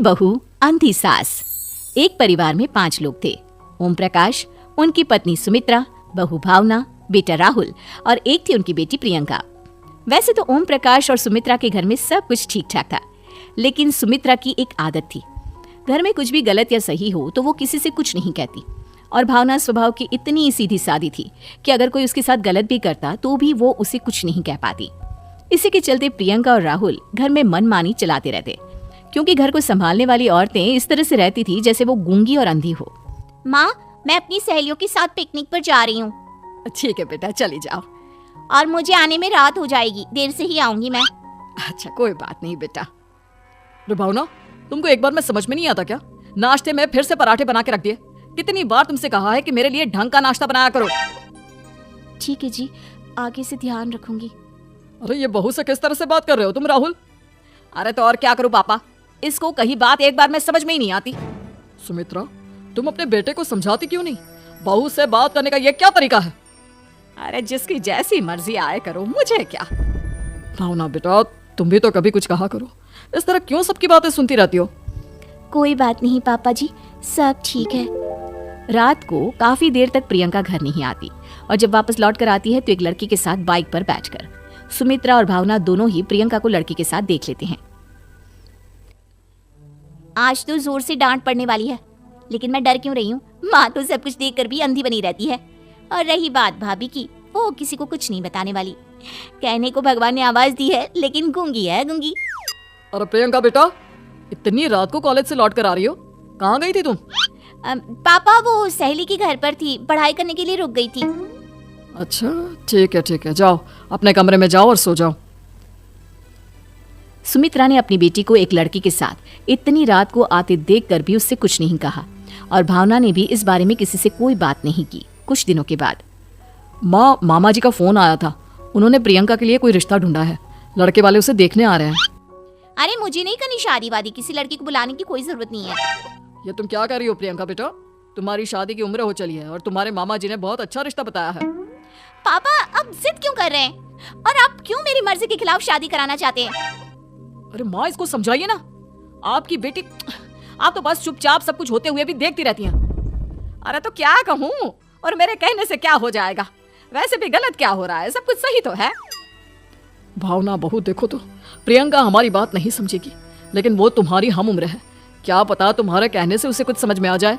बहू अंधी सास। एक परिवार में 5 लोग थे। ओम प्रकाश, उनकी पत्नी सुमित्रा, बहू भावना, बेटा राहुल और एक थी उनकी बेटी प्रियंका। वैसे तो ओम प्रकाश और सुमित्रा के घर में सब कुछ ठीक ठाक था, लेकिन सुमित्रा की एक आदत थी। घर में कुछ भी गलत या सही हो तो वो किसी से कुछ नहीं कहती। और भावना स्वभाव की इतनी सीधी सादी थी कि अगर कोई उसके साथ गलत भी करता तो भी वो उसे कुछ नहीं कह पाती। इसी के चलते प्रियंका और राहुल घर में मनमानी चलाते रहते, क्योंकि घर को संभालने वाली औरतें इस तरह से रहती थी जैसे वो गूंगी और अंधी हो। माँ, मैं अपनी सहेलियों के साथ पिकनिक पर जा रही हूँ। ठीक है बेटा, चली जाओ। और मुझे आने में रात हो जाएगी, देर से ही आऊंगी मैं। अच्छा, कोई बात नहीं बेटा। भावना, तुमको एक बार में समझ में नहीं आता क्या? नाश्ते में फिर से पराठे बना के रख दिए। कितनी बार तुमसे कहा है कि मेरे लिए ढंग का नाश्ता बनाया करो। ठीक है जी, आगे से ध्यान रखूंगी। अरे ये बहू से किस तरह से बात कर रहे हो तुम राहुल? अरे तो और क्या करूं पापा, इसको कहीं बात एक बार में समझ में ही नहीं आती। सुमित्रा, तुम अपने बेटे को समझाती क्यों नहीं? बहू से बात करने का ये क्या तरीका है? अरे जिसकी जैसी मर्जी आए करो, मुझे क्या। भावना बेटा, तुम भी तो कभी कुछ कहा करो। इस तरह क्यों सबकी बातें सुनती रहती हो? कोई बात नहीं पापा जी, सब ठीक है। रात को काफी देर तक प्रियंका घर नहीं आती और जब वापस लौट कर आती है तो एक लड़की के साथ बाइक पर बैठकर सुमित्रा और भावना दोनों ही प्रियंका को लड़की के साथ देख लेते हैं। आज तो जोर से डांट पड़ने वाली है, लेकिन मैं डर क्यों रही हूँ? माँ तो सब कुछ देखकर भी अंधी बनी रहती है। और रही बात भाभी की, वो किसी को कुछ नहीं बताने वाली। कहने को भगवान ने आवाज दी है, लेकिन गूंगी है गूंगी। अरे प्रियंका बेटा, इतनी रात को कॉलेज से लौट कर आ रही हो, कहाँ गई थी तुम? पापा, वो सहेली के घर पर थी, पढ़ाई करने के लिए रुक गई थी। अच्छा ठीक है, जाओ अपने कमरे में जाओ और सो जाओ। सुमित्रा ने अपनी बेटी को एक लड़की के साथ इतनी रात को आते देखकर भी उससे कुछ नहीं कहा और भावना ने भी इस बारे में किसी से कोई बात नहीं की। कुछ दिनों के बाद मामा जी का फोन आया था। उन्होंने प्रियंका के लिए कोई रिश्ता ढूंढा है, लड़के वाले उसे देखने आ रहे हैं। अरे मुझे नहीं करनी शादी वादी, किसी लड़की को बुलाने की कोई जरूरत नहीं है। ये तुम क्या कर रही हो प्रियंका बेटा? तुम्हारी शादी की उम्र हो चली है और तुम्हारे मामा जी ने बहुत अच्छा रिश्ता बताया है। पापा, अब जिद क्यों कर रहे हैं? और आप क्यों मेरी मर्जी के खिलाफ शादी कराना चाहते हैं? अरे माँ, इसको समझाइए ना। आपकी बेटी, आप तो बस चुपचाप सब कुछ होते हुए भी देखती रहती हैं। अरे तो क्या कहूँ, और मेरे कहने से क्या हो जाएगा? वैसे भी गलत क्या हो रहा है, सब कुछ सही तो है। भावना बहू, देखो तो प्रियंका हमारी बात नहीं समझेगी, लेकिन वो तुम्हारी हम उम्र है। क्या पता तुम्हारे कहने से उसे कुछ समझ में आ जाए।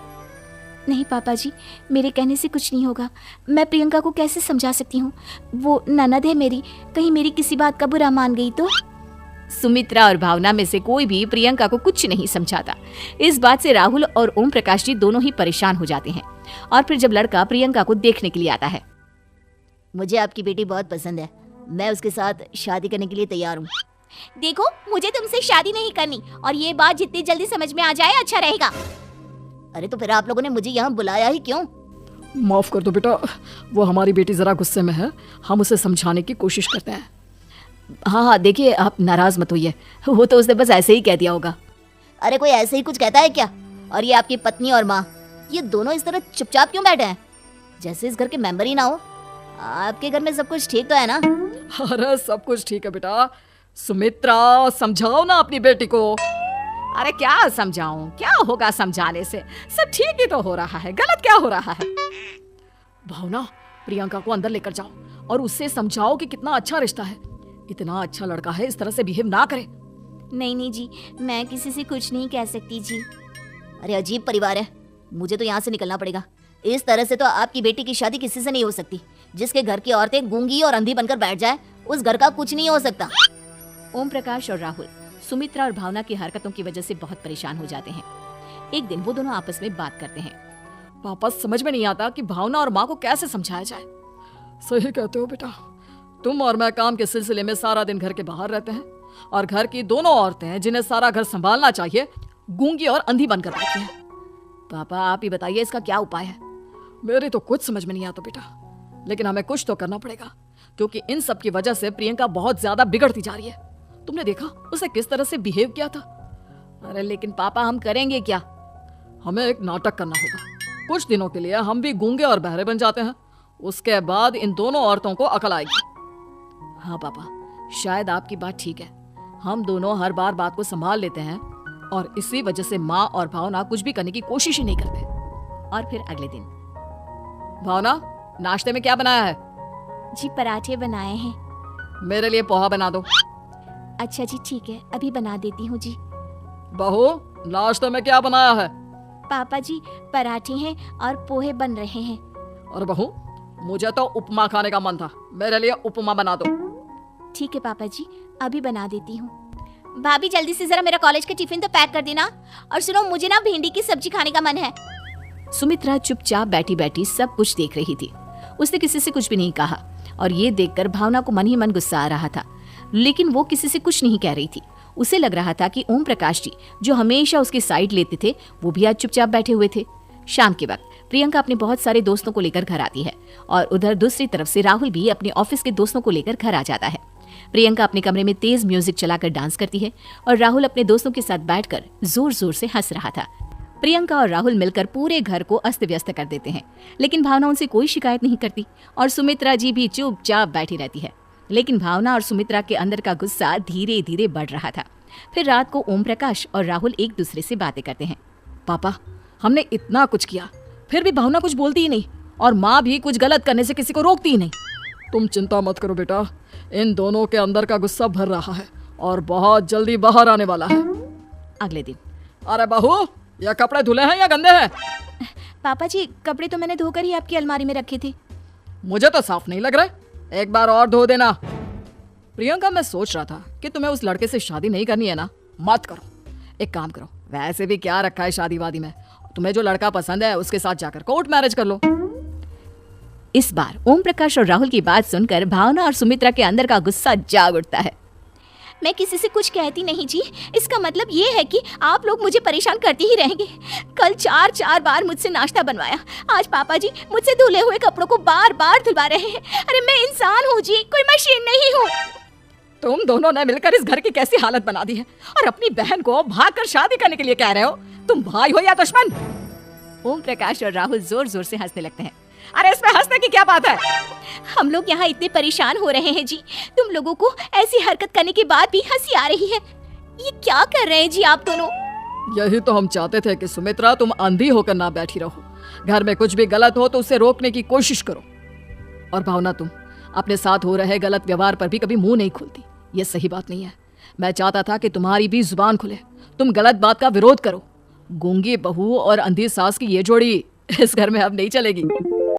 नहीं पापा जी, मेरे कहने से कुछ नहीं होगा। मैं प्रियंका को कैसे समझा सकती हूँ? वो ननद है मेरी, कहीं मेरी किसी बात का बुरा मान गई तो। सुमित्रा और भावना में से कोई भी प्रियंका को कुछ नहीं समझाता। इस बात से राहुल और ओम प्रकाश जी दोनों ही परेशान हो जाते हैं। और फिर जब लड़का प्रियंका को देखने के लिए आता है, मुझे आपकी बेटी बहुत पसंद है, मैं उसके साथ शादी करने के लिए तैयार हूँ। देखो, मुझे तुमसे शादी नहीं करनी, और ये बात जितनी जल्दी समझ में आ जाए अच्छा रहेगा। अरे तो फिर आप लोगों ने मुझे यहाँ बुलाया ही क्यों? माफ कर दो बेटा, वो हमारी बेटी जरा गुस्से में है, हम उसे समझाने की कोशिश करते हैं। हाँ, देखिए आप नाराज मत होइए, वो तो उसने बस ऐसे ही कह दिया होगा। अरे कोई ऐसे ही कुछ कहता है क्या? और ये आपकी पत्नी और माँ, ये दोनों इस तरह चुपचाप क्यों बैठे हैं, जैसे इस घर के मेंबर ही ना हो? आपके घर में सब कुछ ठीक तो है ना? अरे सब कुछ ठीक है बेटा। सुमित्रा, समझाओ ना अपनी बेटी को। अरे क्या समझाऊं, क्या होगा समझाने से? सब ठीक ही तो हो रहा है, गलत क्या हो रहा है? भावना, प्रियंका को अंदर लेकर जाओ और उससे समझाओ कि कितना अच्छा रिश्ता है। इतना अच्छा लड़का है, इस तरह से बिहेव ना करे। नहीं जी, मैं किसी से कुछ नहीं कह सकती जी। अरे अजीब परिवार है, मुझे तो यहाँ से निकलना पड़ेगा। इस तरह से तो आपकी बेटी की शादी किसी से नहीं हो सकती। जिसके घर की औरतें गूंगी और अंधी बनकर बैठ जाए, उस घर का कुछ नहीं हो सकता। ओम प्रकाश और राहुल सुमित्रा और भावना की हरकतों की वजह से बहुत परेशान हो जाते हैं। एक दिन वो दोनों आपस में बात करते हैं। पापा, समझ में नहीं आता कि भावना और माँ को कैसे समझाया जाए। सही कहते हो बेटा, तुम और मैं काम के सिलसिले में सारा दिन घर के बाहर रहते हैं और घर की दोनों औरतें जिन्हें सारा घर संभालना चाहिए, गूंगी और अंधी बनकर बैठी हैं। पापा, आप ही बताइए इसका क्या उपाय है? मेरी तो कुछ समझ में नहीं आता बेटा, लेकिन हमें कुछ तो करना पड़ेगा, क्योंकि इन सब की वजह से प्रियंका बहुत ज्यादा बिगड़ती जा रही है। तुमने देखा उसे किस तरह से बिहेव किया था। अरे लेकिन पापा, हम करेंगे क्या? हमें एक नाटक करना होगा। कुछ दिनों के लिए हम भी गूंगे और बहरे बन जाते हैं, उसके बाद इन दोनों औरतों को अकल आएगी। हाँ पापा, शायद आपकी बात ठीक है। हम दोनों हर बार बात को संभाल लेते हैं और इसी वजह से माँ और भावना कुछ भी करने की कोशिश ही नहीं करते। और फिर अगले दिन। भावना, नाश्ते में क्या बनाया है? जी पराठे बनाए हैं। मेरे लिए पोहा बना दो। अच्छा जी ठीक है, अभी बना देती हूँ जी। बहू, नाश्ते में क्या बनाया है? पापा जी पराठे हैं और पोहे बन रहे हैं। और बहू, मुझे तो उपमा खाने का मन था, मेरे लिए उपमा बना दो। ठीक है पापा जी, अभी बना देती हूँ। भाभी जल्दी से जरा मेरा कॉलेज का टिफिन तो पैक कर देना। और सुनो, मुझे ना भिंडी की सब्जी खाने का मन है। सुमित्रा चुपचाप बैठी बैठी सब कुछ देख रही थी। उसने किसी से कुछ भी नहीं कहा और ये देखकर भावना को मन ही मन गुस्सा आ रहा था, लेकिन वो किसी से कुछ नहीं कह रही थी। उसे लग रहा था कि ओम प्रकाश जी, जो हमेशा उसकी साइड लेते थे, वो भी आज चुपचाप बैठे हुए थे। शाम के वक्त प्रियंका अपने बहुत सारे दोस्तों को लेकर घर आती है और उधर दूसरी तरफ से राहुल भी अपने ऑफिस के दोस्तों को लेकर घर आ जाता है। प्रियंका अपने कमरे में तेज म्यूजिक चलाकर डांस करती है और राहुल अपने दोस्तों के साथ बैठकर जोर जोर से हंस रहा था। प्रियंका और राहुल मिलकर पूरे घर को अस्त व्यस्त कर देते हैं, लेकिन भावना उनसे कोई शिकायत नहीं करती और सुमित्रा जी भी चुपचाप बैठी रहती है। लेकिन भावना और सुमित्रा के अंदर का गुस्सा धीरे धीरे बढ़ रहा था। फिर रात को ओम प्रकाश और राहुल एक दूसरे से बातें करते हैं। पापा, हमने इतना कुछ किया, फिर भी भावना कुछ बोलती ही नहीं और माँ भी कुछ गलत करने से किसी को रोकती ही नहीं। तुम चिंता मत करो बेटा, इन दोनों के अंदर का गुस्सा भर रहा है और बहुत जल्दी बाहर आने वाला है। अगले दिन। अरे बहू, ये कपड़े धुले हैं या गंदे हैं? पापा जी कपड़े तो मैंने धोकर ही आपकी अलमारी में रखे थे। मुझे तो साफ नहीं लग रहा है, एक बार और धो देना। प्रियंका, मैं सोच रहा था कि तुम्हें उस लड़के से शादी नहीं करनी है ना, मत करो। एक काम करो, वैसे भी क्या रखा है शादी वादी में, तुम्हें जो लड़का पसंद है उसके साथ जाकर कोर्ट मैरिज कर लो। इस बार ओम प्रकाश और राहुल की बात सुनकर भावना और सुमित्रा के अंदर का गुस्सा जाग उठता है। मैं किसी से कुछ कहती नहीं जी, इसका मतलब ये है कि आप लोग मुझे परेशान करते ही रहेंगे। कल 4 बार मुझसे नाश्ता बनवाया, आज पापा जी मुझसे धुले हुए कपड़ों को बार बार धुलवा रहे हैं। अरे मैं इंसान हूँ जी, कोई मशीन नहीं हूँ। तुम दोनों ने मिलकर इस घर की कैसी हालत बना दी है और अपनी बहन को भागकर शादी करने के लिए कह रहे हो। तुम भाई हो या दुश्मन? ओम प्रकाश और राहुल जोर जोर से हंसने लगते हैं। अरे इसमें हंसने की क्या बात है? हम लोग यहाँ इतने परेशान हो रहे हैं जी, तुम लोगों को ऐसी हरकत करने के बाद भी हंसी आ रही है। ये क्या कर रहे हैं जी आप दोनों? यही तो हम चाहते थे कि सुमित्रा, तुम अंधी होकर ना बैठी रहो। घर में कुछ भी गलत हो तो उसे रोकने की कोशिश करो। और भावना, तुम अपने साथ हो रहे गलत व्यवहार पर भी कभी मुंह नहीं खोलती, ये सही बात नहीं है। मैं चाहता था कि तुम्हारी भी जुबान खुले, तुम गलत बात का विरोध करो। गूंगी बहू और अंधी सास की ये जोड़ी इस घर में अब नहीं चलेगी।